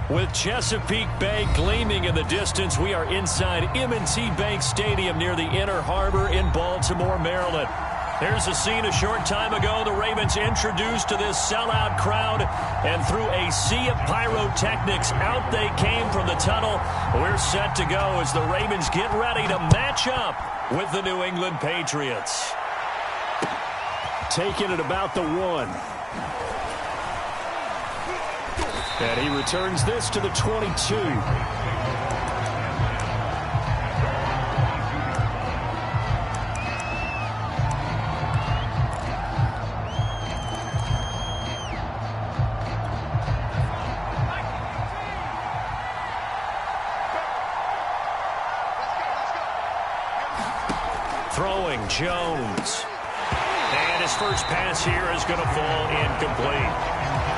With Chesapeake Bay gleaming in the distance, we are inside M&T Bank Stadium near the Inner Harbor in Baltimore, Maryland. Here's a scene a short time ago. The Ravens introduced to this sellout crowd, and through a sea of pyrotechnics, out they came from the tunnel. We're set to go as the Ravens get ready to match up with the New England Patriots. Taking it about the 1. And he returns this to the 22. Throwing Jones. And his first pass here is going to fall incomplete.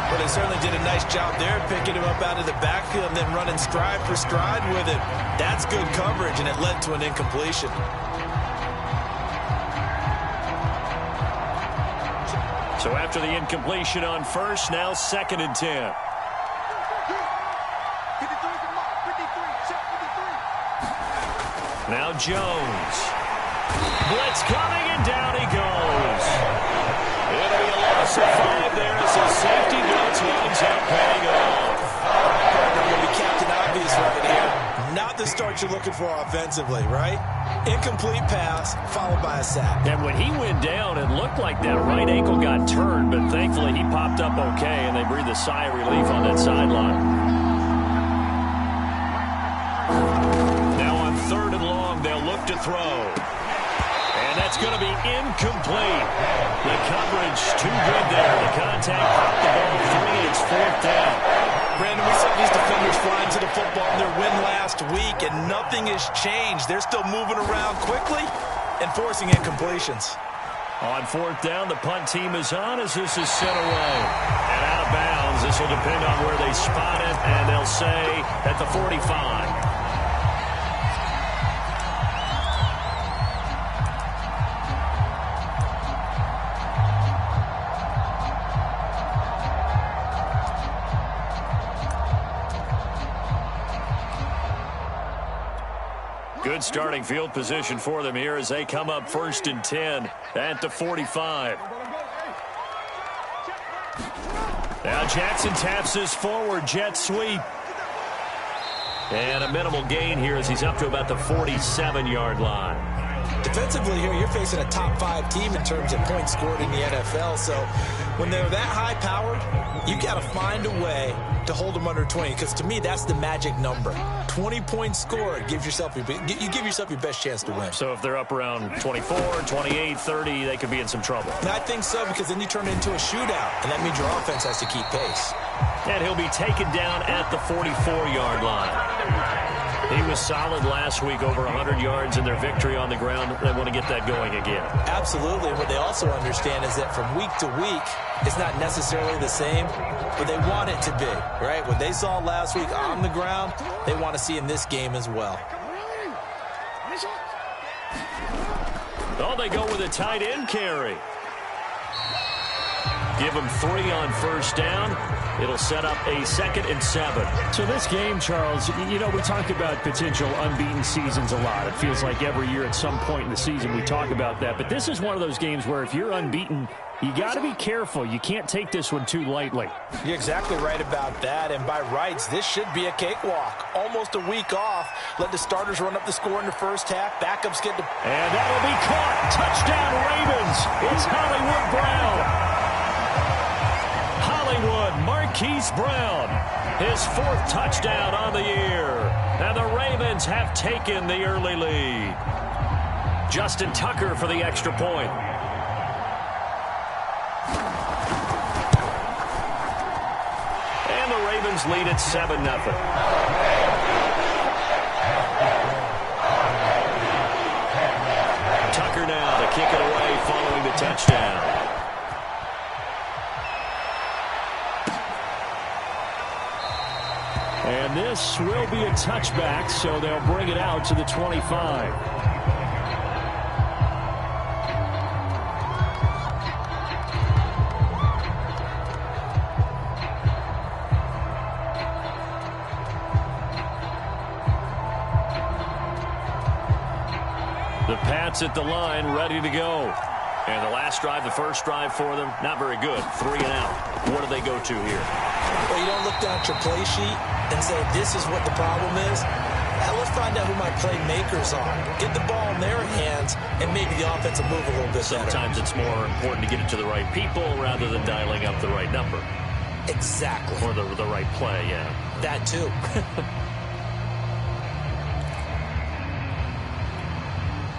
Well, they certainly did a nice job there, picking him up out of the backfield and then running stride for stride with it. That's good coverage, and it led to an incompletion. So after the incompletion on first, now 2nd and 10. Now Jones. Blitz coming, and down he goes. It'll be a loss of 5 there as his safety blitz winds up paying off. Going to be Captain Obvious right here. Not the start you're looking for offensively, right? Incomplete pass followed by a sack. And when he went down, it looked like that right ankle got turned, but thankfully he popped up okay, and they breathed a sigh of relief on that sideline. Now on 3rd and long, they'll look to throw. And that's going to be incomplete. The coverage too good there. The contact popped the ball free. It's 4th down. Brandon, we saw these defenders flying to the football in their win last week, and nothing has changed. They're still moving around quickly and forcing incompletions. On 4th down, the punt team is on as this is sent away. And out of bounds. This will depend on where they spot it, and they'll say at the 45. Good starting field position for them here as they come up 1st and 10 at the 45. Now Jackson taps his forward jet sweep. And a minimal gain here as he's up to about the 47-yard line. Defensively here, you're facing a top 5 team in terms of points scored in the NFL. So when they're that high-powered, you got to find a way to hold them under 20, because to me, that's the magic number. 20 points scored gives yourself you give yourself your best chance to win. So if they're up around 24, 28, 30, they could be in some trouble. And I think so, because then you turn it into a shootout, and that means your offense has to keep pace. And he'll be taken down at the 44-yard line. He was solid last week, over 100 yards in their victory on the ground. They want to get that going again. Absolutely. What they also understand is that from week to week, it's not necessarily the same, but they want it to be, right? What they saw last week on the ground, they want to see in this game as well. Oh, they go with a tight end carry. Give them 3 on 1st down. It'll set up a 2nd and 7. So this game, Charles, you know, we talk about potential unbeaten seasons a lot. It feels like every year at some point in the season we talk about that. But this is one of those games where if you're unbeaten, you got to be careful. You can't take this one too lightly. You're exactly right about that. And by rights, this should be a cakewalk. Almost a week off. Let the starters run up the score in the first half. Backups get to... And that'll be caught. Touchdown, Ravens. It's Hollywood Brown. Hollywood, Marquise Brown, his 4th touchdown on the year. And the Ravens have taken the early lead. Justin Tucker for the extra point. And the Ravens lead at 7-0. Tucker now to kick it away following the touchdown. And this will be a touchback, so they'll bring it out to the 25. The Pats at the line, ready to go. And the last drive, the first drive for them, not very good. 3 and out. What do they go to here? Well, you don't look down at your play sheet and say, this is what the problem is. Now let's find out who my playmakers are. Get the ball in their hands, and maybe the offense will move a little bit better. Sometimes it's more important to get it to the right people rather than dialing up the right number. Exactly. Or the right play, yeah. That too.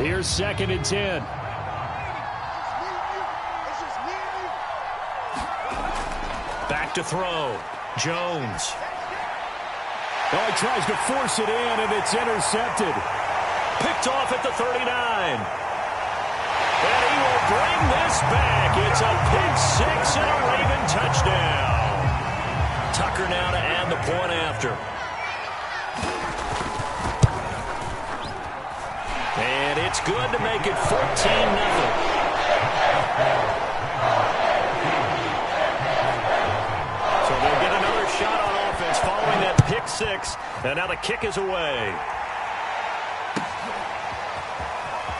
Here's 2nd and 10. Back to throw. Jones. Oh, he tries to force it in, and it's intercepted. Picked off at the 39. And he will bring this back. It's a pick 6 and a Raven touchdown. Tucker now to add the point after. And it's good to make it 14-0. They'll get another shot on offense following that pick 6, and now the kick is away.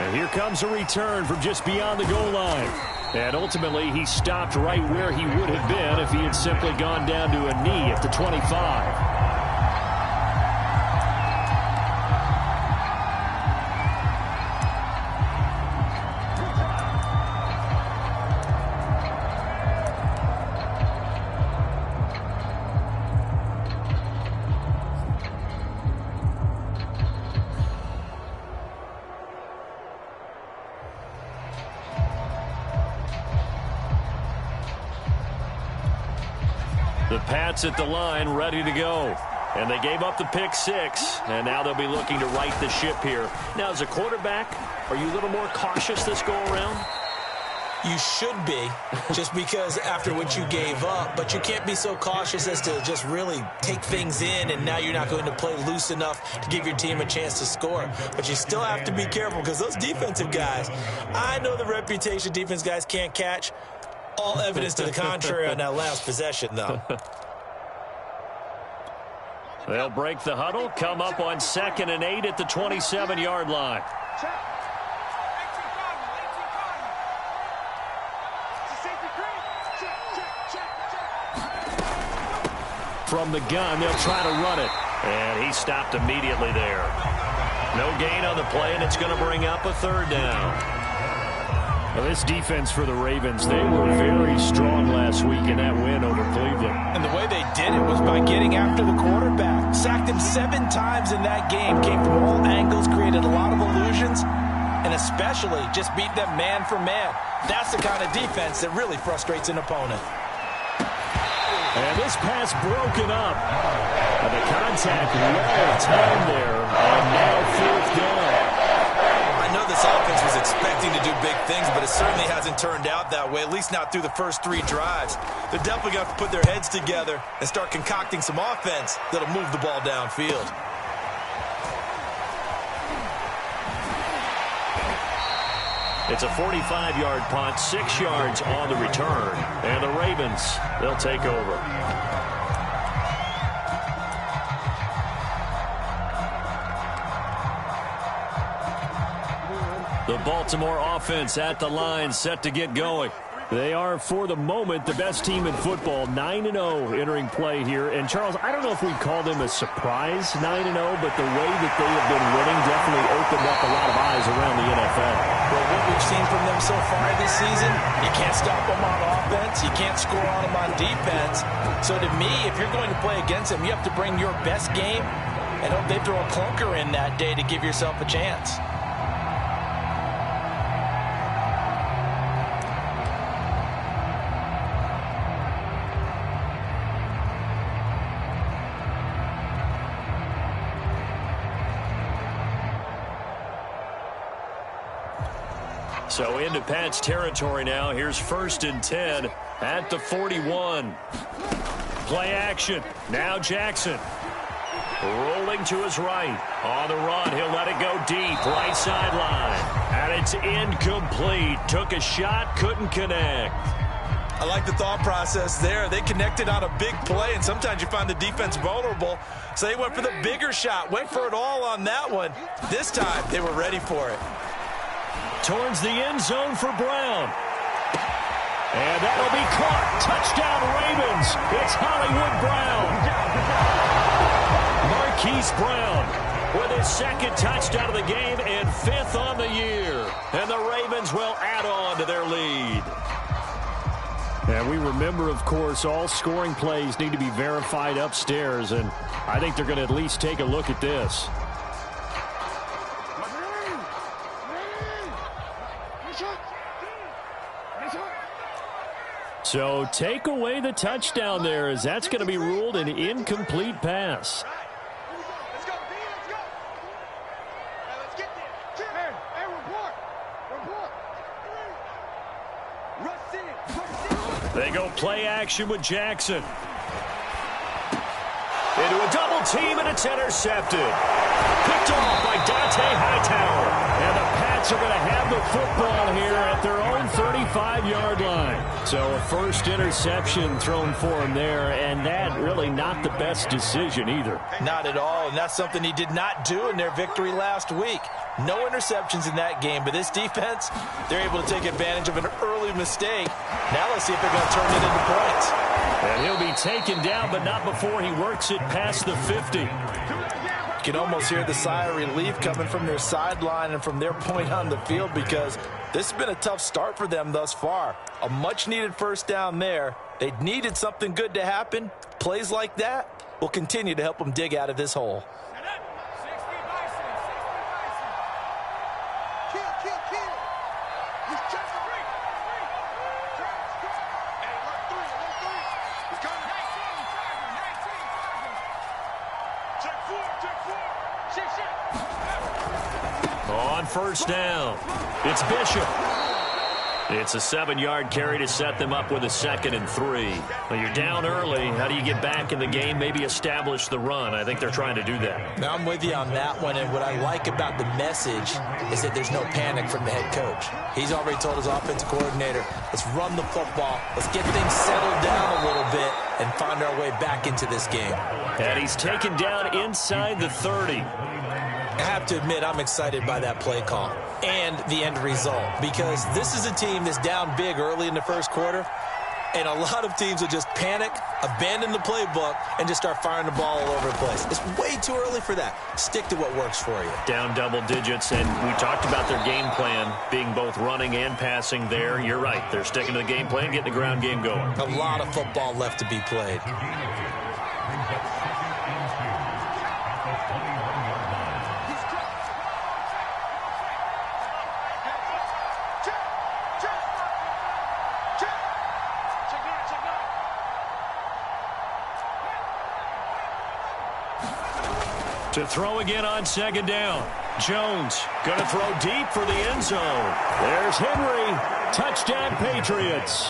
And here comes a return from just beyond the goal line. And ultimately, he stopped right where he would have been if he had simply gone down to a knee at the 25. The Pats at the line, ready to go. And they gave up the pick 6, and now they'll be looking to right the ship here. Now, as a quarterback, are you a little more cautious this go-around? You should be, just because after what you gave up, but you can't be so cautious as to just really take things in, and now you're not going to play loose enough to give your team a chance to score. But you still have to be careful, because those defensive guys, I know the reputation defense guys can't catch. All evidence to the contrary on that last possession, though. They'll break the huddle, come up on 2nd and 8 at the 27-yard line. From the gun, they'll try to run it. And he stopped immediately there. No gain on the play, and it's going to bring up a 3rd down. Well, this defense for the Ravens, they were very strong last week in that win over Cleveland. And the way they did it was by getting after the quarterback. Sacked him 7 times in that game. Came from all angles, created a lot of illusions, and especially just beat them man for man. That's the kind of defense that really frustrates an opponent. And this pass broken up. And the contact well timed there. And now 4th down. I know this offense was expecting to do big things, but it certainly hasn't turned out that way, at least not through the first 3 drives. They're definitely going to have to put their heads together and start concocting some offense that'll move the ball downfield. It's a 45-yard punt, 6 yards on the return. And the Ravens, they'll take over. The Baltimore offense at the line, set to get going. They are, for the moment, the best team in football, 9-0 entering play here. And, Charles, I don't know if we'd call them a surprise 9-0, but the way that they have been winning definitely opened up a lot of eyes around the NFL. Well, what we've seen from them so far this season, you can't stop them on offense. You can't score on them on defense. So, to me, if you're going to play against them, you have to bring your best game and hope they throw a clunker in that day to give yourself a chance. So into Pats territory now. Here's 1st and 10 at the 41. Play action. Now Jackson. Rolling to his right. On the run, he'll let it go deep. Right sideline. And it's incomplete. Took a shot, couldn't connect. I like the thought process there. They connected on a big play, and sometimes you find the defense vulnerable. So they went for the bigger shot, went for it all on that one. This time, they were ready for it. Towards the end zone for Brown. And that'll be caught. Touchdown, Ravens. It's Hollywood Brown. Marquise Brown with his second touchdown of the game and 5th on the year. And the Ravens will add on to their lead. And we remember, of course, all scoring plays need to be verified upstairs. And I think they're going to at least take a look at this. So take away the touchdown there, as that's going to be ruled an incomplete pass. Let's go. Let's get there. Hey, report. They go play action with Jackson. Into a double team, and it's intercepted. Picked off by Dante Hightower. And the Pats are going to have the football here at their own 35-yard line. So a first interception thrown for him there, and that really not the best decision either. Not at all, and that's something he did not do in their victory last week. No interceptions in that game, but this defense, they're able to take advantage of an early mistake. Now let's see if they're going to turn it into points. And he'll be taken down, but not before he works it past the 50. You can almost hear the sigh of relief coming from their sideline and from their point on the field, because this has been a tough start for them thus far. A much-needed first down there. They needed something good to happen. Plays like that will continue to help them dig out of this hole. On first down, it's Bishop. It's a 7-yard carry to set them up with a 2nd and 3. Well, you're down early. How do you get back in the game, maybe establish the run? I think they're trying to do that. Now, I'm with you on that one, and what I like about the message is that there's no panic from the head coach. He's already told his offensive coordinator, let's run the football, let's get things settled down a little bit, and find our way back into this game. And he's taken down inside the 30. I have to admit, I'm excited by that play call and the end result, because this is a team that's down big early in the first quarter, and a lot of teams will just panic, abandon the playbook, and just start firing the ball all over the place. It's way too early for that. Stick to what works for you. Down double digits, and we talked about their game plan being both running and passing there. You're right. They're sticking to the game plan, getting the ground game going. A lot of football left to be played. To throw again on 2nd down. Jones going to throw deep for the end zone. There's Henry. Touchdown, Patriots.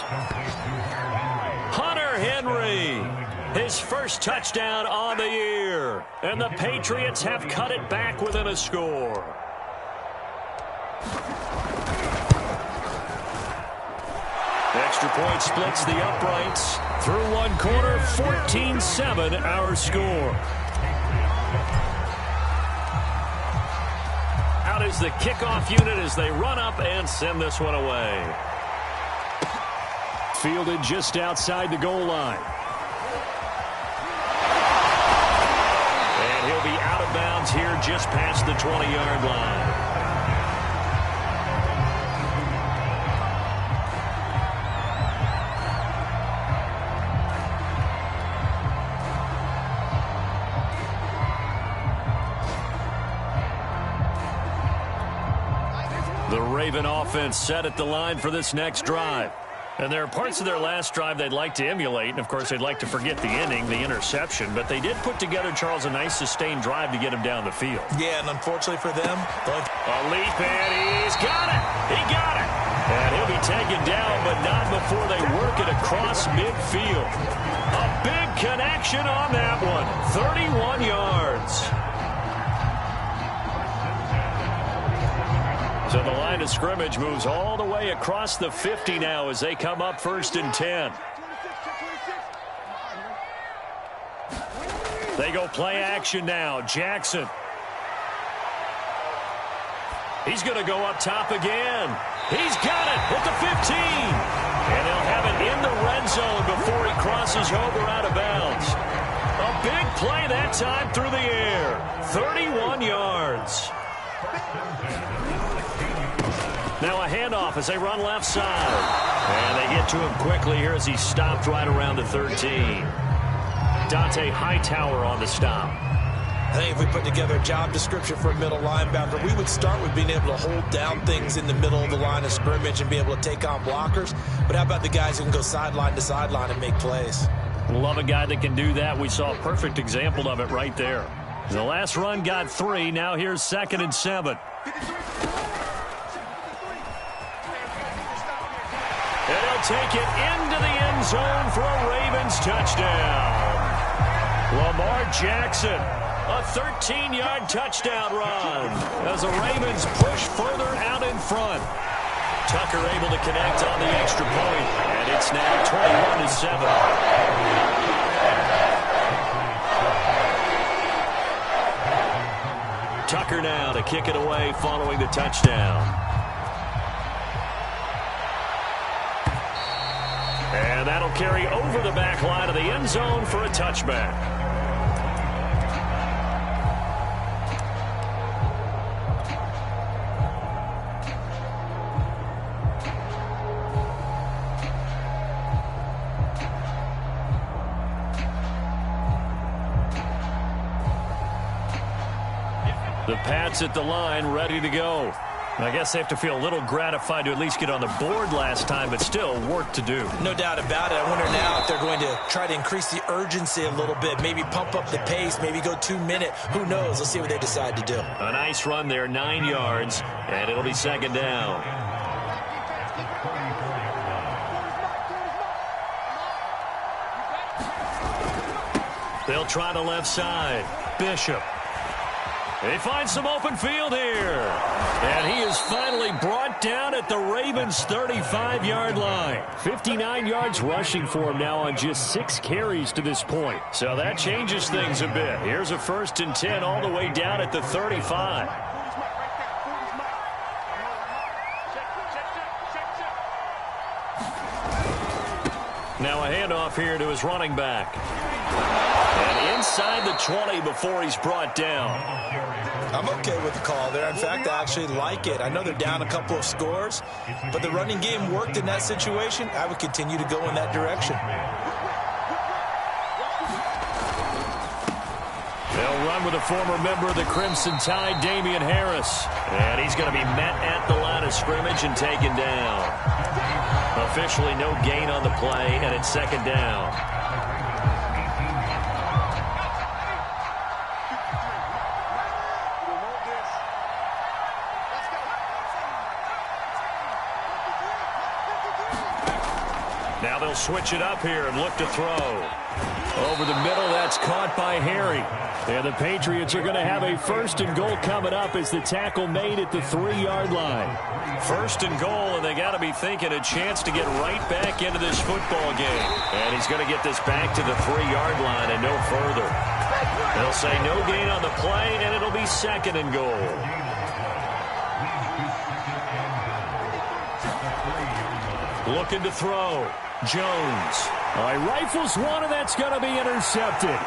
Hunter Henry. His first touchdown on the year. And the Patriots have cut it back within a score. Extra point splits the uprights. Through one quarter, 14-7 our score. Out is the kickoff unit as they run up and send this one away. Fielded just outside the goal line. And he'll be out of bounds here just past the 20-yard line. The Raven offense set at the line for this next drive. And there are parts of their last drive they'd like to emulate. And, of course, they'd like to forget the inning, the interception. But they did put together, Charles, a nice sustained drive to get him down the field. Yeah, and unfortunately for them, a leap, and he's got it. He got it. And he'll be taken down, but not before they work it across midfield. A big connection on that one. 31 yards. So the line of scrimmage moves all the way across the 50 now as they come up 1st and 10. They go play action now. Jackson. He's going to go up top again. He's got it at the 15. And he'll have it in the red zone before he crosses over out of bounds. A big play that time through the air. 31 yards. Now a handoff as they run left side. And they get to him quickly here as he stopped right around the 13. Dante Hightower on the stop. I think if we put together a job description for a middle linebacker, we would start with being able to hold down things in the middle of the line of scrimmage and be able to take on blockers. But how about the guys who can go sideline to sideline and make plays? Love a guy that can do that. We saw a perfect example of it right there. The last run got 3. Now here's 2nd and 7. And he'll take it into the end zone for a Ravens touchdown. Lamar Jackson, a 13-yard touchdown run as the Ravens push further out in front. Tucker able to connect on the extra point, and it's now 21-7. Tucker now to kick it away following the touchdown. And that'll carry over the back line of the end zone for a touchback. The Pats at the line, ready to go. I guess they have to feel a little gratified to at least get on the board last time, but still work to do. No doubt about it. I wonder now if they're going to try to increase the urgency a little bit, maybe pump up the pace, maybe go 2-minute. Who knows? Let's see what they decide to do. A nice run there, 9 yards, and it'll be 2nd down. They'll try the left side. Bishop. They find some open field here. And he is finally brought down at the Ravens' 35-yard line. 59 yards rushing for him now on just 6 carries to this point. So that changes things a bit. Here's a 1st and 10 all the way down at the 35. Now a handoff here to his running back. And inside the 20 before he's brought down. I'm okay with the call there. In fact, I actually like it. I know they're down a couple of scores, but the running game worked in that situation. I would continue to go in that direction. They'll run with a former member of the Crimson Tide, Damian Harris. And he's going to be met at the line of scrimmage and taken down. Officially no gain on the play, and it's 2nd down. Now they'll switch it up here and look to throw. Over the middle, that's caught by Harry. And the Patriots are going to have a 1st and goal coming up as the tackle made at the 3-yard line. 1st and goal, and they got to be thinking a chance to get right back into this football game. And he's going to get this back to the 3-yard line and no further. They'll say no gain on the play, and it'll be 2nd and goal. Looking to throw. Jones. Rifles one, and that's going to be intercepted.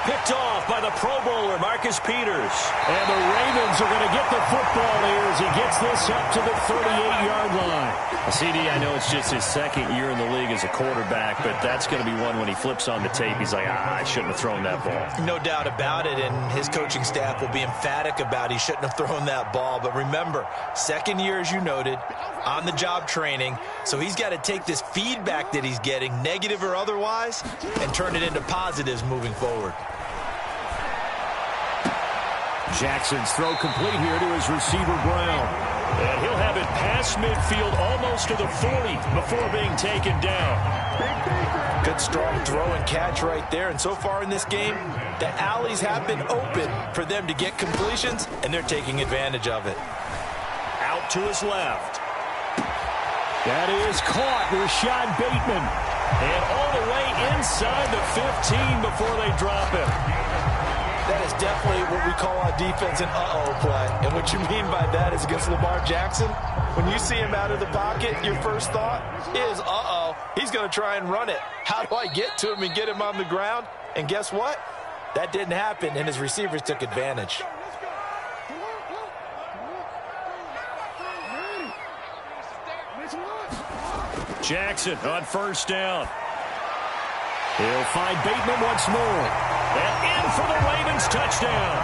Picked off by the Pro Bowler, Marcus Peters. And the Ravens are going to get the football here as he gets this up to the 38-yard line. CD, I know it's just his 2nd year in the league as a quarterback, but that's going to be one when he flips on the tape. He's like, I shouldn't have thrown that ball. No doubt about it, and his coaching staff will be emphatic about he shouldn't have thrown that ball. But remember, 2nd year, as you noted, on-the-job training, so he's got to take this feedback that he's getting, negative or otherwise, and turn it into positives moving forward. Jackson's throw complete here to his receiver, Brown. And he'll have it past midfield almost to the 40 before being taken down. Good strong throw and catch right there. And so far in this game, the alleys have been open for them to get completions, and they're taking advantage of it. Out to his left. That is caught. Rashad Bateman. And all the way inside the 15 before they drop him. That is definitely what we call on defense an uh-oh play. And what you mean by that is against Lamar Jackson, when you see him out of the pocket, your first thought is, uh-oh, he's going to try and run it. How do I get to him and get him on the ground? And guess what? That didn't happen, and his receivers took advantage. Jackson on first down. He'll find Bateman once more. And in for the Ravens touchdown.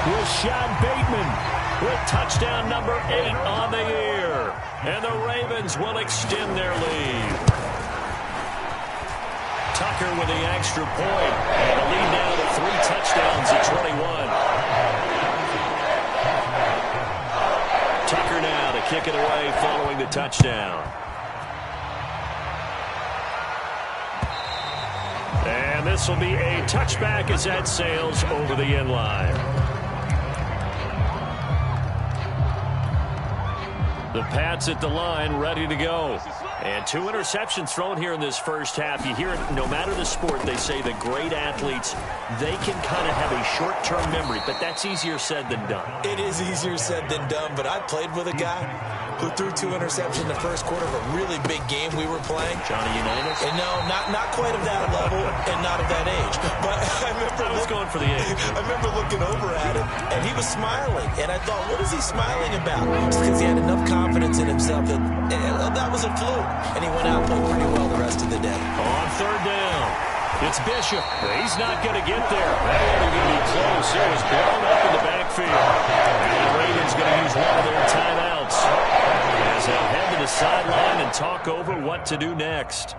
Rashad Bateman with touchdown number 8 on the year. And the Ravens will extend their lead. Tucker with the extra point. And the lead now to 3 touchdowns at 21. Tucker now to kick it away following the touchdown. And this will be a touchback as that sails over the end line. The Pats at the line, ready to go. And 2 interceptions thrown here in this first half. You hear it, no matter the sport, they say the great athletes, they can kind of have a short-term memory, but that's easier said than done. It is easier said than done, but I played with a guy who threw 2 interceptions in the first quarter of a really big game we were playing. Johnny Unitas? And no, not quite of that level and not of that age. But I was going for the age. I remember looking over at him, and he was smiling. And I thought, what is he smiling about? Just because he had enough confidence in himself that was a fluke. And he went out and played pretty well the rest of the day. On third down, it's Bishop. He's not going to get there. That wasn't going to be close. It was blown up in the backfield. And the Ravens going to use one of their timeouts as they'll head to the sideline and talk over what to do next.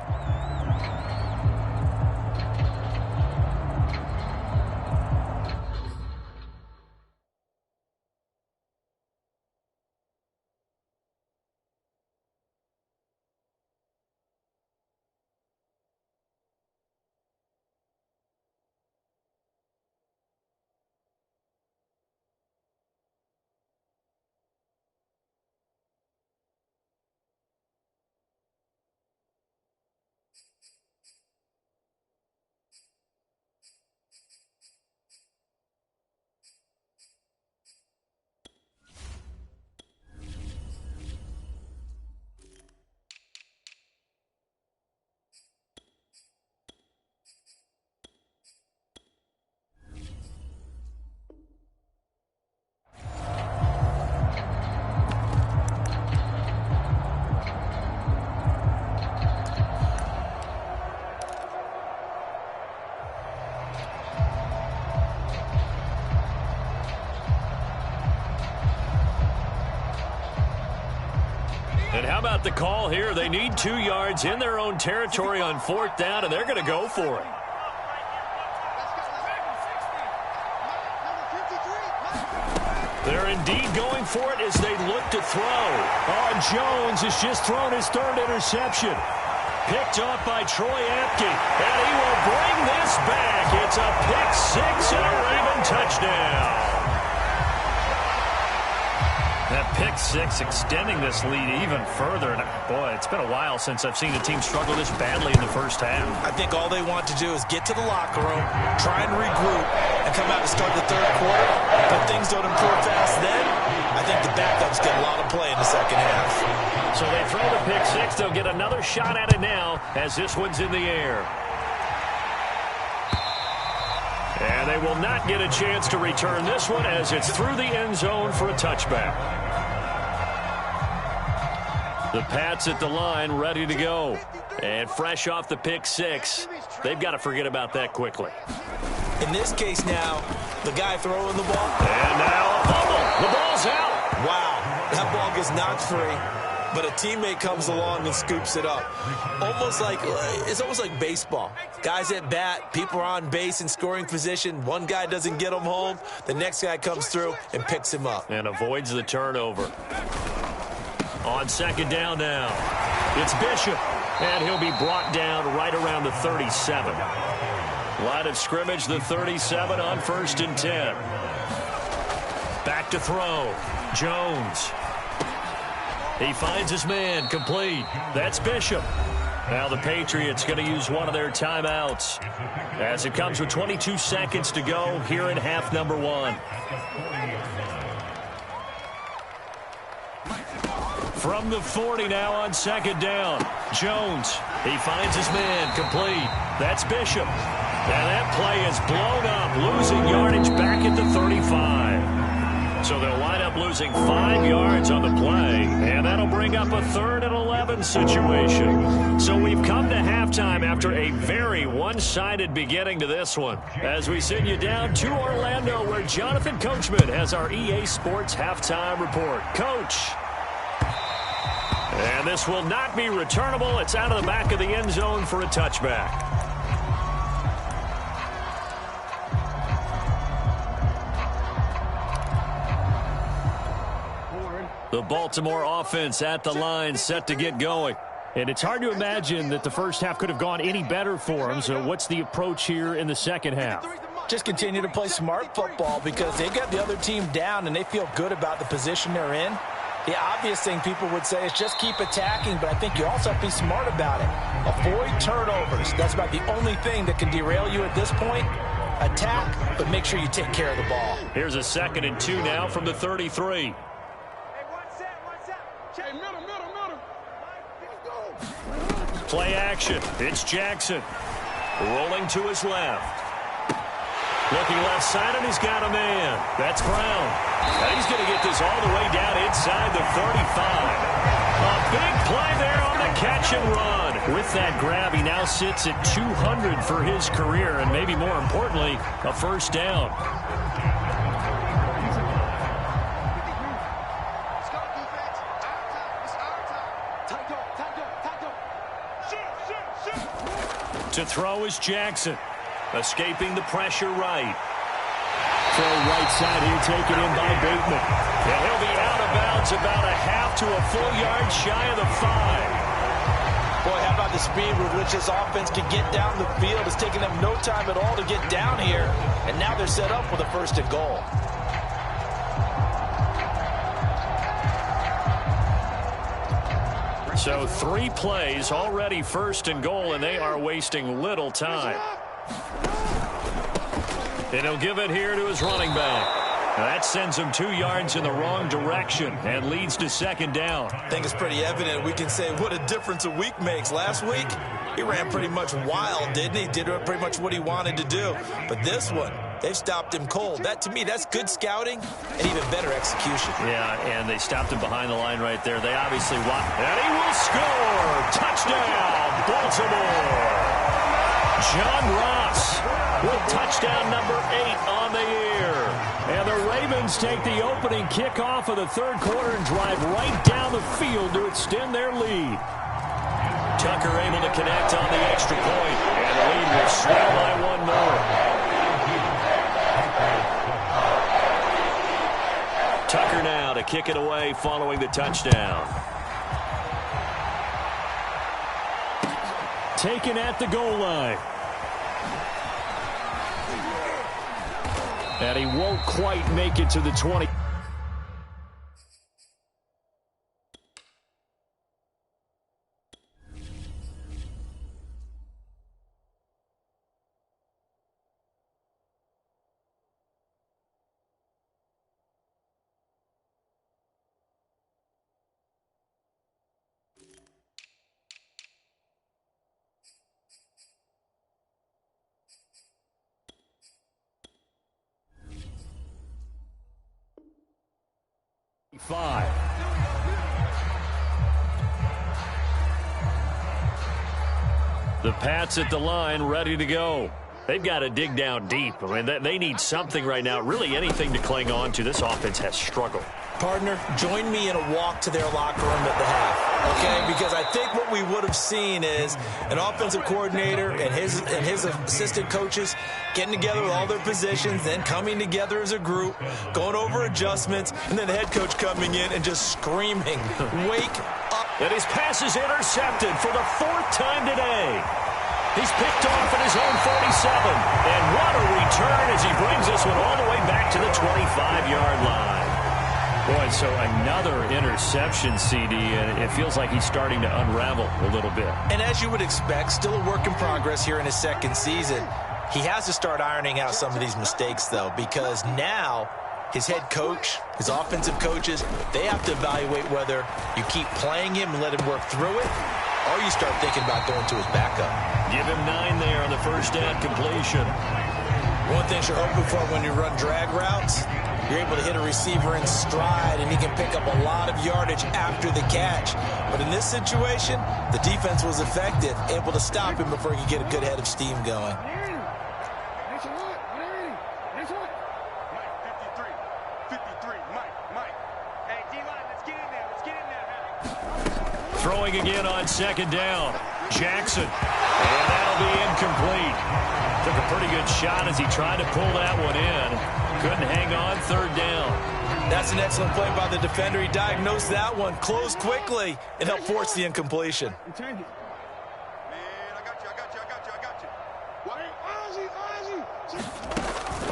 And how about the call here? They need 2 yards in their own territory on 4th down, and they're going to go for it. They're indeed going for it as they look to throw. Oh, Jones has just thrown his 3rd interception. Picked off by Troy Apke, and he will bring this back. It's a pick 6 and a Raven touchdown. That pick 6 extending this lead even further. And boy, it's been a while since I've seen a team struggle this badly in the first half. I think all they want to do is get to the locker room, try and regroup, and come out to start the 3rd quarter. But things don't improve fast then. I think the backups get a lot of play in the second half. So they throw the pick 6. They'll get another shot at it now as this one's in the air. And they will not get a chance to return this one as it's through the end zone for a touchback. The Pats at the line, ready to go. And fresh off the pick 6, they've got to forget about that quickly. In this case now, the guy throwing the ball. And now a fumble. The ball's out. Wow, that ball gets knocked free. But a teammate comes along and scoops it up. It's almost like baseball. Guys at bat, people are on base in scoring position. One guy doesn't get him home. The next guy comes through and picks him up. And avoids the turnover. On 2nd down now, it's Bishop. And he'll be brought down right around the 37. Line of scrimmage, the 37 on 1st and 10. Back to throw. Jones. He finds his man, complete. That's Bishop. Now the Patriots going to use one of their timeouts as it comes with 22 seconds to go here in half number one. From the 40 now on second down. Jones, he finds his man, complete. That's Bishop. And that play is blown up, losing yardage back at the 35. So they'll wind up losing 5 yards on the play, and that'll bring up a 3rd and 11 situation. So we've come to halftime after a very one-sided beginning to this one. As we send you down to Orlando, where Jonathan Coachman has our EA Sports halftime report. Coach. And this will not be returnable. It's out of the back of the end zone for a touchback. The Baltimore offense at the line, set to get going. And it's hard to imagine that the first half could have gone any better for them. So what's the approach here in the second half? Just continue to play smart football because they got the other team down and they feel good about the position they're in. The obvious thing people would say is just keep attacking, but I think you also have to be smart about it. Avoid turnovers. That's about the only thing that can derail you at this point. Attack, but make sure you take care of the ball. Here's a 2nd and 2 now from the 33. Play action. It's Jackson. Rolling to his left. Looking left side, and he's got a man. That's Brown. And he's going to get this all the way down inside the 35. A big play there on the catch and run. With that grab, he now sits at 200 for his career, and maybe more importantly, a first down. To throw is Jackson. Escaping the pressure right. Throw right side here, taken in by Bateman. And he'll be out of bounds about a half to a full yard shy of the 5. Boy, how about the speed with which this offense can get down the field? It's taking them no time at all to get down here. And now they're set up with a 1st and goal. So 3 plays already 1st and goal, and they are wasting little time. And he'll give it here to his running back. Now that sends him 2 yards in the wrong direction and leads to 2nd down. I think it's pretty evident. We can say what a difference a week makes. Last week, he ran pretty much wild, didn't he? Did pretty much what he wanted to do. But this one, they've stopped him cold. That, to me, that's good scouting and even better execution. Yeah, and they stopped him behind the line right there. They obviously want. And he will score! Touchdown, Baltimore! John Ross with touchdown number 8 on the year. And the Ravens take the opening kickoff of the 3rd quarter and drive right down the field to extend their lead. Tucker able to connect on the extra point, and the lead will swell by 1 more. Tucker now to kick it away following the touchdown. Taken at the goal line. And he won't quite make it to the 20. The Pats at the line, ready to go. They've got to dig down deep. I mean, they need something right now, really anything to cling on to. This offense has struggled. Partner, join me in a walk to their locker room at the half, okay? Because I think what we would have seen is an offensive coordinator and his assistant coaches getting together with all their positions, then coming together as a group, going over adjustments, and then the head coach coming in and just screaming, wake up. And his pass is intercepted for the 4th time today. He's picked off at his own 47. And what a return as he brings this one all the way back to the 25-yard line. Boy, so another interception, CD, and it feels like he's starting to unravel a little bit. And as you would expect, still a work in progress here in his second season. He has to start ironing out some of these mistakes, though, because now his head coach, his offensive coaches, they have to evaluate whether you keep playing him and let him work through it, or you start thinking about going to his backup. Give him 9 there on the first down completion. One thing you're hoping for when you run drag routes, you're able to hit a receiver in stride, and he can pick up a lot of yardage after the catch. But in this situation, the defense was effective, able to stop him before he could get a good head of steam going. Throwing again on second down. Jackson. And that'll be incomplete. Took a pretty good shot as he tried to pull that one in. Couldn't hang on third down. That's an excellent play by the defender. He diagnosed that one, closed quickly, and helped force the incompletion. Man, I got you.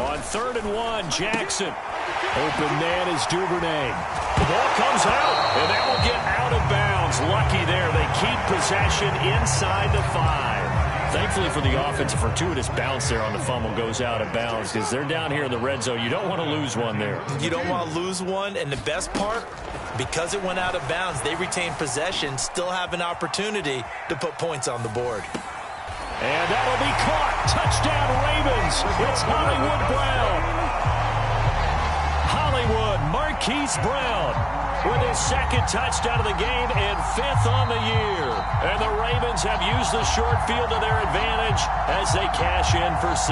On 3rd and 1, Jackson. Open man is Duvernay. The ball comes out, and that will get out of bounds. Lucky there. They keep possession inside the 5. Thankfully for the offense, a fortuitous bounce there on the fumble goes out of bounds because they're down here in the red zone. You don't want to lose one there. You don't want to lose one, and the best part, because it went out of bounds, they retain possession, still have an opportunity to put points on the board. And that'll be caught. Touchdown, Ravens. It's Hollywood Brown. Hollywood, Marquise Brown with his second touchdown of the game and 5th on the year. And the Ravens have used the short field to their advantage as they cash in for 6.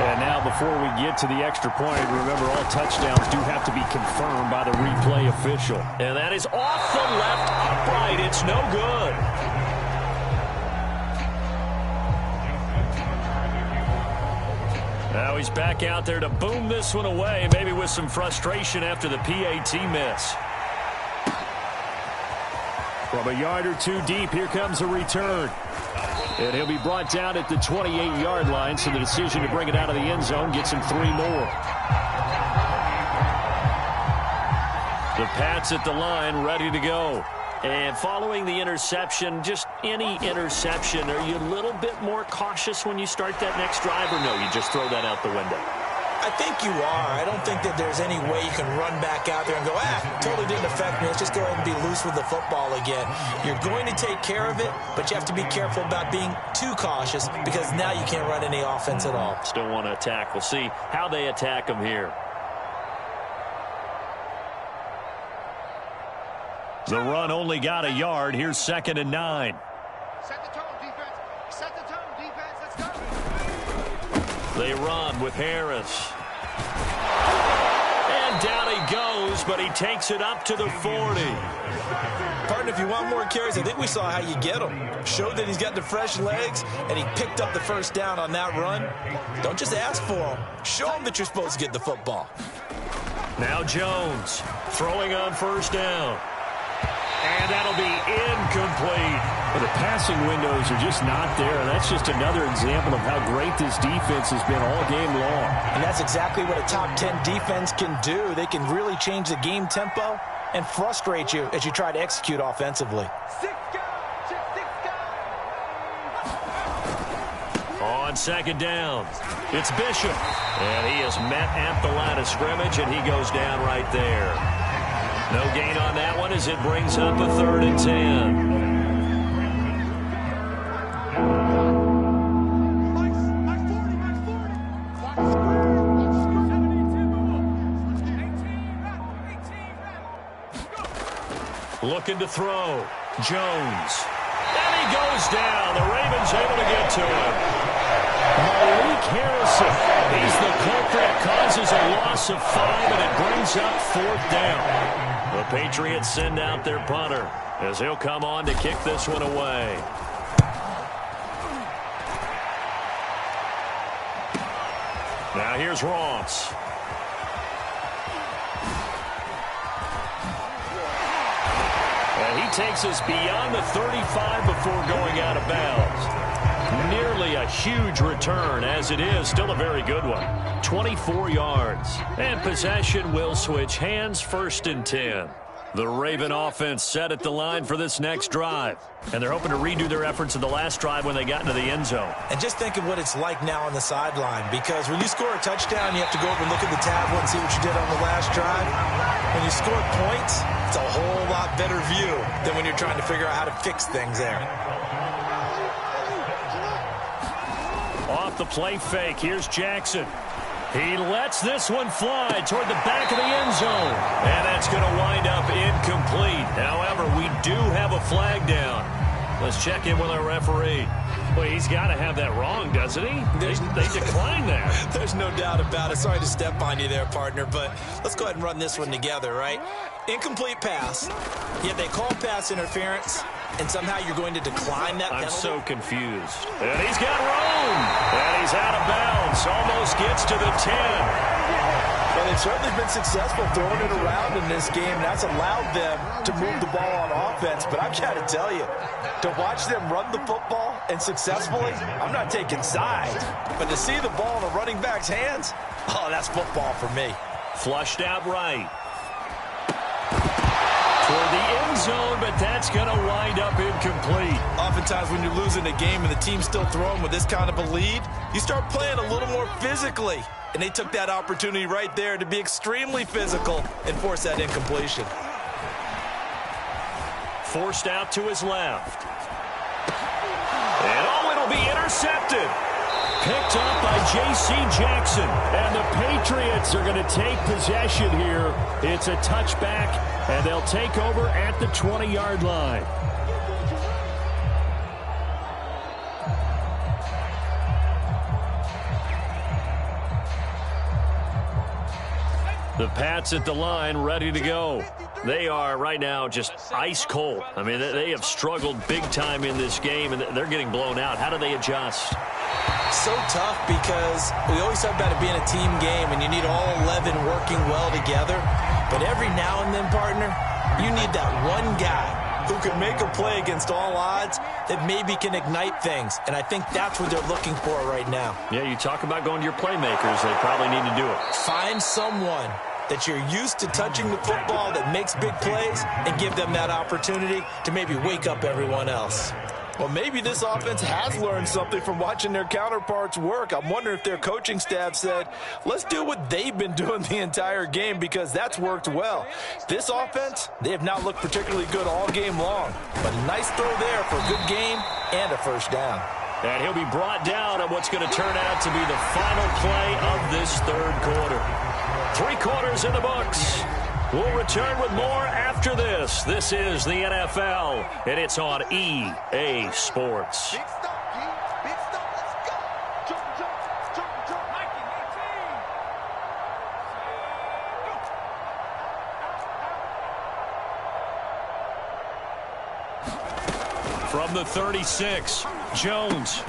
And now before we get to the extra point, remember all touchdowns do have to be confirmed by the replay official. And that is off the left upright. It's no good. Now he's back out there to boom this one away, maybe with some frustration after the PAT miss. From a yard or two deep, here comes a return. And he'll be brought down at the 28-yard line, so the decision to bring it out of the end zone gets him 3 more. The Pats at the line, ready to go. And following the interception, just any interception, are you a little bit more cautious when you start that next drive, or no, you just throw that out the window? I think you are. I don't think that there's any way you can run back out there and go, totally didn't affect me. Let's just go ahead and be loose with the football again. You're going to take care of it, but you have to be careful about being too cautious because now you can't run any offense at all. Still want to attack. We'll see how they attack them here. The run only got a yard. Here's 2nd and 9. Set the tone, defense. Set the tone, defense. Let's go. They run with Harris. And down he goes, but he takes it up to the 40. Partner, if you want more carries, I think we saw how you get him. Showed that he's got the fresh legs, and he picked up the first down on that run. Don't just ask for him. Show him that you're supposed to get the football. Now Jones throwing on 1st down. And that'll be incomplete. Well, the passing windows are just not there. And that's just another example of how great this defense has been all game long. And that's exactly what a top 10 defense can do. They can really change the game tempo and frustrate you as you try to execute offensively. On 2nd down, it's Bishop. And he is met at the line of scrimmage, and he goes down right there. No gain on that one as it brings up a 3rd and 10. Looking to throw. Jones. And he goes down. The Ravens able to get to him. Malik Harrison. He's the culprit. Causes a loss of 5, and it brings up 4th down. The Patriots send out their punter as he'll come on to kick this one away. Now here's Ross. And he takes us beyond the 35 before going out of bounds. Nearly a huge return, as it is still a very good one. 24 yards. And possession will switch hands, 1st and 10. The Raven offense set at the line for this next drive. And they're hoping to redo their efforts in the last drive when they got into the end zone. And just think of what it's like now on the sideline, because when you score a touchdown, you have to go over and look at the tablet and see what you did on the last drive. When you score points, it's a whole lot better view than when you're trying to figure out how to fix things there. Off the play fake, here's Jackson. He lets this one fly toward the back of the end zone. And that's going to wind up incomplete. However, we do have a flag down. Let's check in with our referee. Well, he's got to have that wrong, doesn't he? They declined that. There's no doubt about it. Sorry to step on you there, partner, but let's go ahead and run this one together, right? Incomplete pass, yet they call pass interference, and somehow you're going to decline that penalty? I'm so confused. And he's got room. And he's out of bounds. Almost gets to the 10. Well, they've certainly been successful throwing it around in this game. That's allowed them to move the ball on offense. But I've got to tell you, to watch them run the football and successfully, I'm not taking sides. But to see the ball in a running back's hands, oh, that's football for me. Flushed out right. Toward the end zone, but that's going to wind up incomplete. Oftentimes when you're losing a game and the team's still throwing with this kind of a lead, you start playing a little more physically. And they took that opportunity right there to be extremely physical and force that incompletion. Forced out to his left. And oh, it'll be intercepted. Picked up by J.C. Jackson. And the Patriots are going to take possession here. It's a touchback, and they'll take over at the 20-yard line. The Pats at the line, ready to go. They are right now just ice cold. I mean, they have struggled big time in this game, and they're getting blown out. How do they adjust? So tough, because we always talk about it being a team game, and you need all 11 working well together. But every now and then, partner, you need that one guy who can make a play against all odds that maybe can ignite things. And I think that's what they're looking for right now. Yeah, you talk about going to your playmakers. They probably need to do it. Find someone that you're used to touching the football that makes big plays and give them that opportunity to maybe wake up everyone else. Well, maybe this offense has learned something from watching their counterparts work. I'm wondering if their coaching staff said, let's do what they've been doing the entire game, because that's worked well. This offense, they have not looked particularly good all game long. But a nice throw there for a good gain and a first down. And he'll be brought down on what's going to turn out to be the final play of this third quarter. 3 quarters in the books. We'll return with more after this. This is the NFL, and it's on EA Sports. Big stop, King. Big stop. Let's go. Jump, jump, jump, jump. Mikey, 19. From the 36, Jones.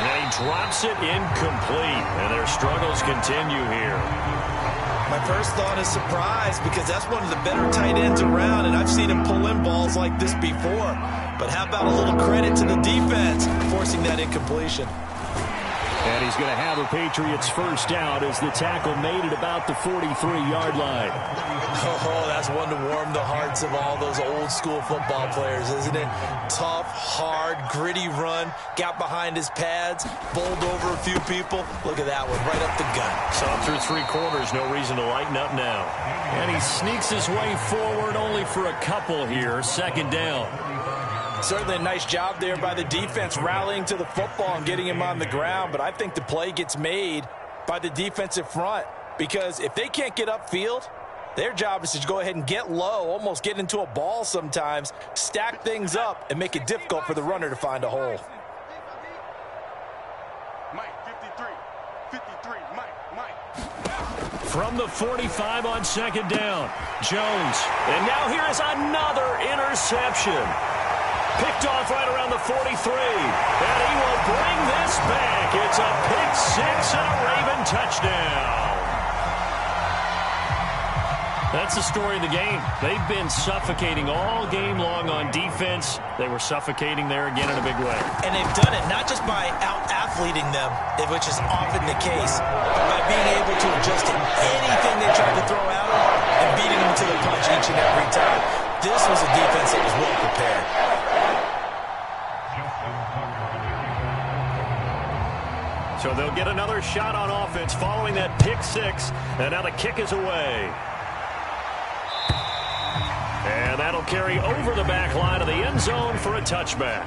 And he drops it incomplete, and their struggles continue here. My first thought is surprise, because that's one of the better tight ends around, and I've seen him pull in balls like this before. But how about a little credit to the defense forcing that incompletion? And he's going to have a Patriots first down as the tackle made it about the 43-yard line. Oh, that's one to warm the hearts of all those old-school football players, isn't it? Tough, hard, gritty run, got behind his pads, bowled over a few people. Look at that one, right up the gut. So through 3 quarters, no reason to lighten up now. And he sneaks his way forward only for a couple here. 2nd down. Certainly a nice job there by the defense rallying to the football and getting him on the ground, but I think the play gets made by the defensive front, because if they can't get upfield, their job is to go ahead and get low, almost get into a ball sometimes, stack things up, and make it difficult for the runner to find a hole. Mike, 53, Mike. From the 45 on 2nd down, Jones. And now here is another interception. Picked off right around the 43. And he will bring this back. It's a pick 6 and a Raven touchdown. That's the story of the game. They've been suffocating all game long on defense. They were suffocating there again in a big way. And they've done it not just by out-athleting them, which is often the case, but by being able to adjust to anything they tried to throw at them and beating them to the punch each and every time. This was a defense that was well prepared. So they'll get another shot on offense following that pick six. And now the kick is away. And that'll carry over the back line of the end zone for a touchback.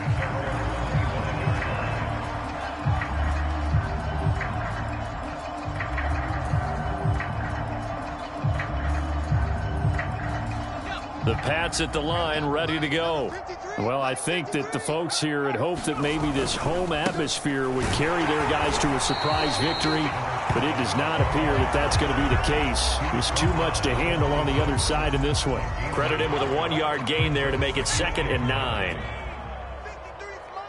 The Pats at the line, ready to go. Well, I think that the folks here had hoped that maybe this home atmosphere would carry their guys to a surprise victory, but it does not appear that that's going to be the case. There's too much to handle on the other side in this one. Credit him with a 1-yard gain there to make it 2nd and 9. 53 is mine.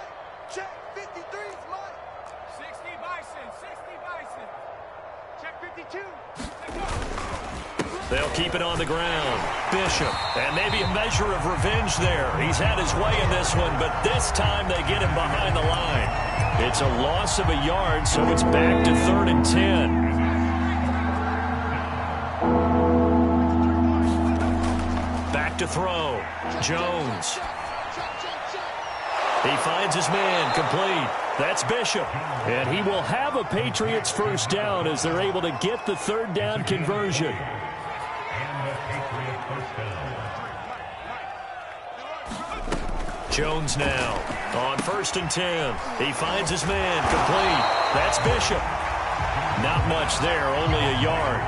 Check 53 is mine. 60 Bison, 60 Bison. Check 52. They'll keep it on the ground. Bishop, and maybe a measure of revenge there. He's had his way in this one, but this time they get him behind the line. It's a loss of a yard, so it's back to 3rd and 10. Back to throw. Jones. He finds his man, complete. That's Bishop. And he will have a Patriots first down as they're able to get the 3rd down conversion. Jones now on 1st and 10. He finds his man, complete. That's Bishop. Not much there, only a yard.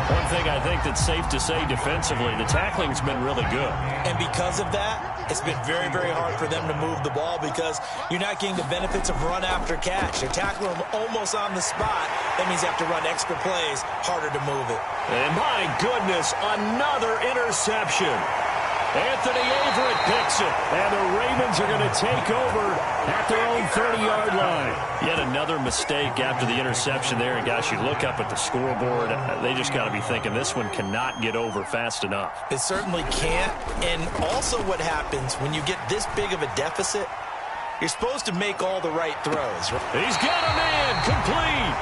One thing I think that's safe to say defensively, the tackling's been really good. And because of that, it's been very, very hard for them to move the ball because you're not getting the benefits of run after catch. They're tackling them almost on the spot. That means they have to run extra plays, harder to move it. And my goodness, another interception. Anthony Averett picks it, and the Ravens are going to take over at their own 30-yard line. Yet another mistake after the interception there, and gosh, you look up at the scoreboard, they just got to be thinking this one cannot get over fast enough. It certainly can't, and also what happens when you get this big of a deficit, you're supposed to make all the right throws. He's got a man, complete,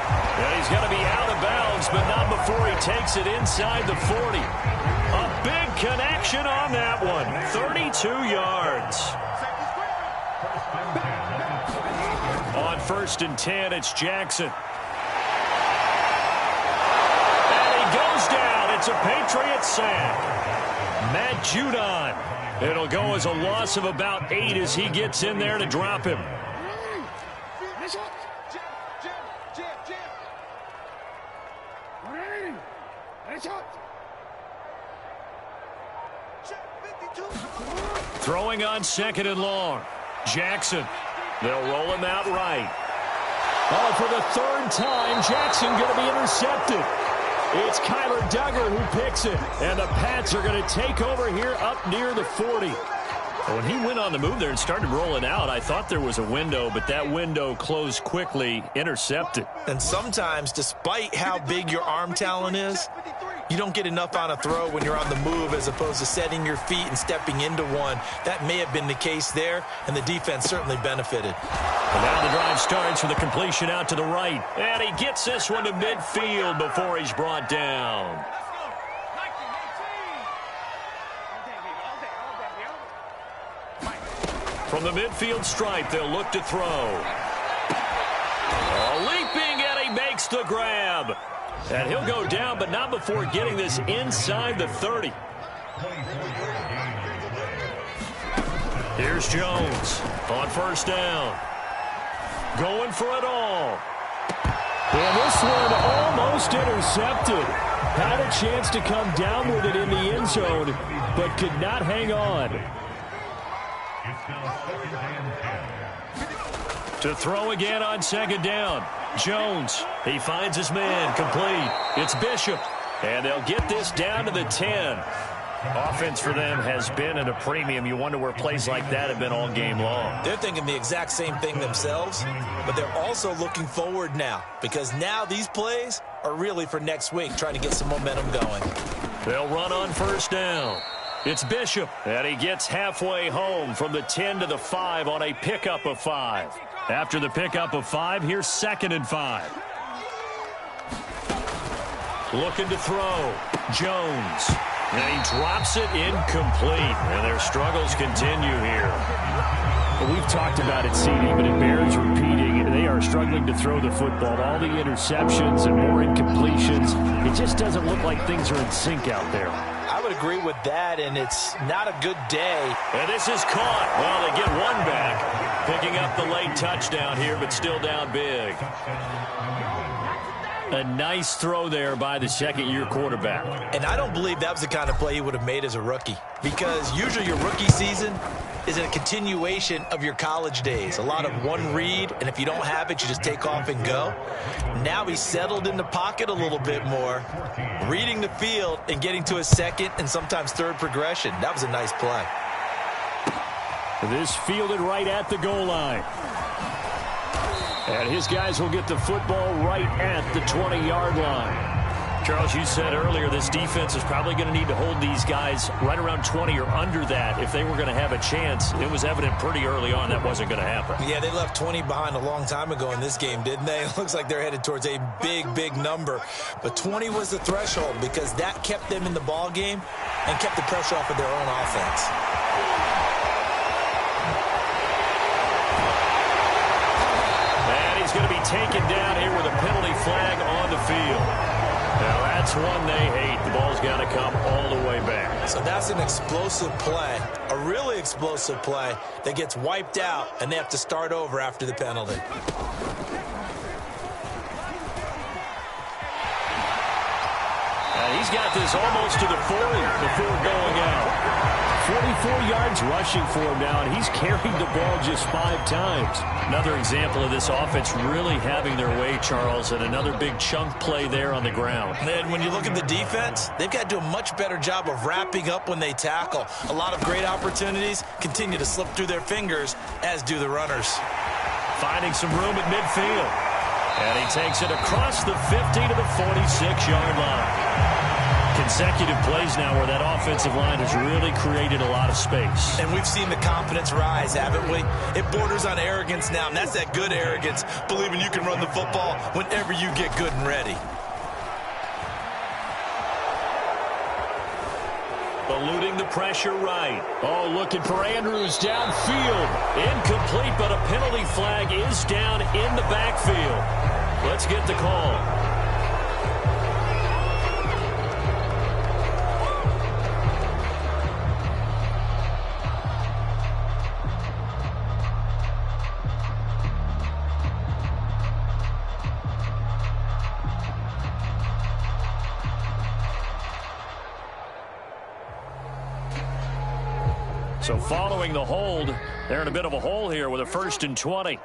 and he's going to be out of bounds, but not before he takes it inside the 40. A big connection on that one. 32 yards. On 1st and 10, it's Jackson. And he goes down. It's a Patriots sack. Matt Judon. It'll go as a loss of about 8 as he gets in there to drop him. Throwing on 2nd and long. Jackson. They'll roll him out right. Oh, for the 3rd time, Jackson going to be intercepted. It's Kyler Duggar who picks it. And the Pats are going to take over here up near the 40. When he went on the move there and started rolling out, I thought there was a window, but that window closed quickly, intercepted. And sometimes, despite how big your arm talent is, you don't get enough on a throw when you're on the move as opposed to setting your feet and stepping into one. That may have been the case there, and the defense certainly benefited. And now the drive starts with a completion out to the right. And he gets this one to midfield before he's brought down. From the midfield stripe, they'll look to throw. Leaping, and he makes the grab. And he'll go down, but not before getting this inside the 30. Here's Jones on 1st down. Going for it all. And this one almost intercepted. Had a chance to come down with it in the end zone, but could not hang on. To throw again on 2nd down. Jones, he finds his man, complete. It's Bishop, and they'll get this down to the 10. Offense for them has been at a premium. You wonder where plays like that have been all game long. They're thinking the exact same thing themselves, but they're also looking forward now because now these plays are really for next week, trying to get some momentum going. They'll run on first down. It's Bishop, and he gets halfway home from the 10 to the 5 on a pickup of 5. After the pickup of 5, here's 2nd and 5. Looking to throw. Jones. And he drops it incomplete. And their struggles continue here. Well, we've talked about it, CD, but it bears repeating. They are struggling to throw the football. All the interceptions and more incompletions. It just doesn't look like things are in sync out there. I would agree with that, and it's not a good day. And this is caught. Well, they get one back. Picking up the late touchdown here, but still down big. A nice throw there by the second-year quarterback. And I don't believe that was the kind of play he would have made as a rookie, because usually your rookie season is a continuation of your college days. A lot of one read, and if you don't have it, you just take off and go. Now he's settled in the pocket a little bit more, reading the field and getting to his second and sometimes third progression. That was a nice play. This fielded right at the goal line. And his guys will get the football right at the 20-yard line. Charles, you said earlier this defense is probably going to need to hold these guys right around 20 or under that if they were going to have a chance. It was evident pretty early on that wasn't going to happen. Yeah, they left 20 behind a long time ago in this game, didn't they? It looks like they're headed towards a big, big number. But 20 was the threshold because that kept them in the ball game and kept the pressure off of their own offense. He's going to be taken down here with a penalty flag on the field. Now that's one they hate. The ball's got to come all the way back. So that's an explosive play, a really explosive play that gets wiped out, and they have to start over after the penalty. And he's got this almost to the 40 before going out. 44 yards rushing for him now, and he's carried the ball just 5 times. Another example of this offense really having their way, Charles, and another big chunk play there on the ground. And when you look at the defense, they've got to do a much better job of wrapping up when they tackle. A lot of great opportunities continue to slip through their fingers, as do the runners. Finding some room at midfield. And he takes it across the 50 to the 46-yard line. Consecutive plays now where that offensive line has really created a lot of space. And we've seen the confidence rise, haven't we? It borders on arrogance now, and that's that good arrogance, believing you can run the football whenever you get good and ready. Eluding the pressure right. Oh, looking for Andrews downfield. Incomplete, but a penalty flag is down in the backfield. Let's get the call. So following the hold, they're in a bit of a hole here with a 1st and 20.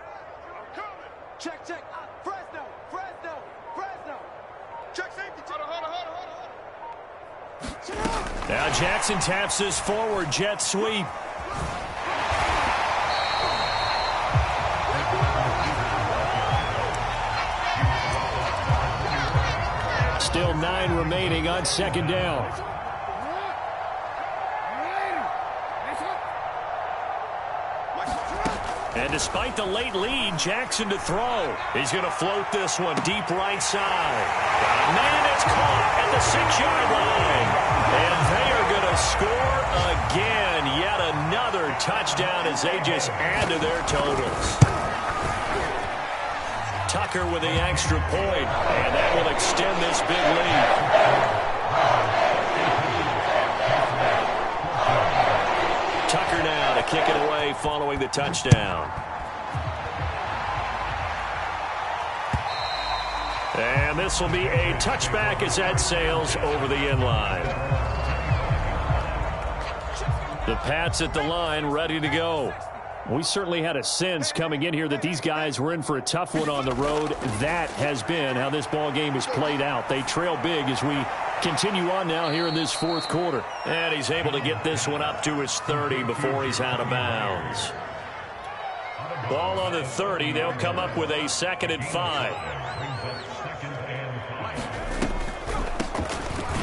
Check, check. Fresno, Fresno, Fresno. Check safety. Hold on. Now Jackson taps this forward, jet sweep. Still 9 remaining on 2nd down. And despite the late lead, Jackson to throw. He's going to float this one deep right side. Man, it's caught at the 6-yard line. And they are going to score again. Yet another touchdown as they just add to their totals. Tucker with the extra point. And that will extend this big lead. Tucker now to kick it away following the touchdown. And this will be a touchback as that sails over the end line. The Pats at the line ready to go. We certainly had a sense coming in here that these guys were in for a tough one on the road. That has been how this ball game has played out. They trail big as we continue on now here in this 4th quarter. And he's able to get this one up to his 30 before he's out of bounds. Ball on the 30. They'll come up with a 2nd and 5.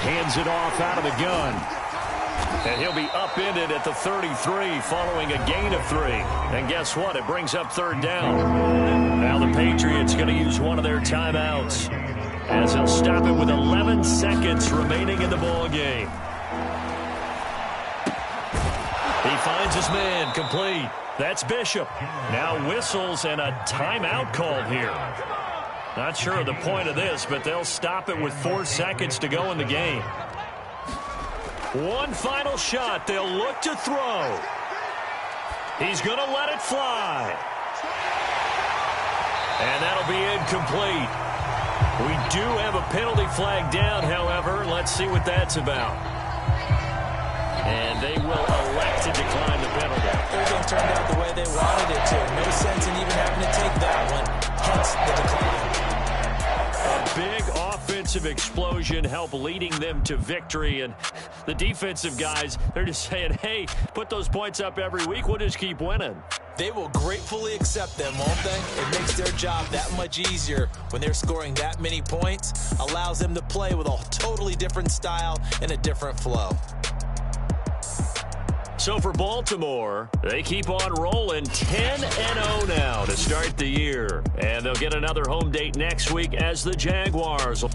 Hands it off out of the gun. And he'll be upended at the 33 following a gain of 3. And guess what? It brings up third down. Now the Patriots going to use one of their timeouts as they'll stop it with 11 seconds remaining in the ball game. He finds his man complete. That's Bishop. Now whistles and a timeout called here. Not sure of the point of this, but they'll stop it with 4 seconds to go in the game. One final shot. They'll look to throw. He's going to let it fly. And that'll be incomplete. We do have a penalty flag down, however. Let's see what that's about. And they will elect to decline the penalty. Everything turned out the way they wanted it to. No sense in even having to take that one. Hence the decline. A big offensive explosion helped leading them to victory. And the defensive guys, they're just saying, hey, put those points up every week. We'll just keep winning. They will gratefully accept them, won't they? It makes their job that much easier when they're scoring that many points. Allows them to play with a totally different style and a different flow. So for Baltimore, they keep on rolling 10-0 now to start the year. And they'll get another home date next week as the Jaguars.